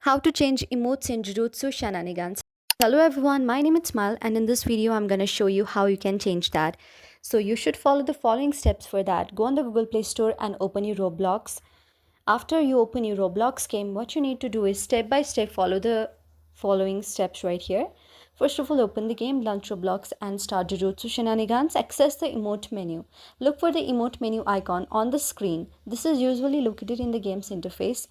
How to change emotes in Jujutsu Shenanigans. Hello everyone, my name is Smile and in this video I'm going to show you how you can change that. So you should follow the following steps for that. Go on the Google Play Store and open your Roblox. After you open your Roblox game, what you need to do is step by step follow the following steps right here. First of all, open the game, launch Roblox and start Jujutsu Shenanigans. Access the emote menu. Look for the emote menu icon on the screen. This is usually located in the game's interface,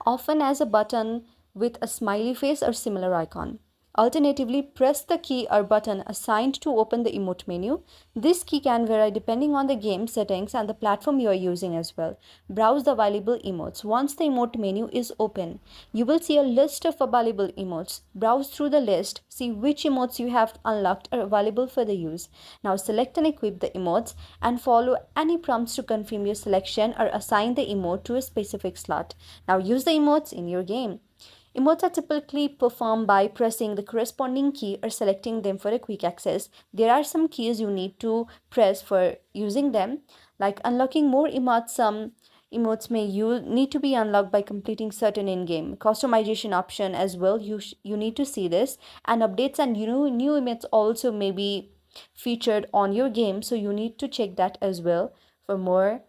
often as a button with a smiley face or similar icon. Alternatively, press the key or button assigned to open the emote menu. This key can vary depending on the game settings and the platform you are using as well. Browse the available emotes. Once the emote menu is open, you will see a list of available emotes. Browse through the list, see which emotes you have unlocked are available for the use. Now select and equip the emotes and follow any prompts to confirm your selection or assign the emote to a specific slot. Now use the emotes in your game. Emotes are typically performed by pressing the corresponding key or selecting them for a quick access. There are some keys you need to press for using them, like unlocking more emotes. Some emotes may you need to be unlocked by completing certain in-game customization option as well. You need to see this, and updates and new emotes also may be featured on your game, so you need to check that as well for more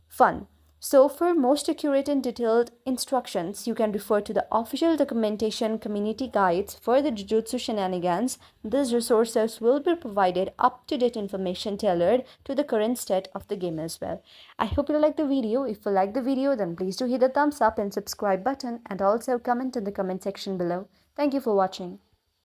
fun. So, for most accurate and detailed instructions, you can refer to the official documentation community guides for the Jujutsu Shenanigans. These resources will be provided up to date information tailored to the current state of the game as well. I hope you like the video. If you like the video, then please do hit the thumbs up and subscribe button and also comment in the comment section below. Thank you for watching.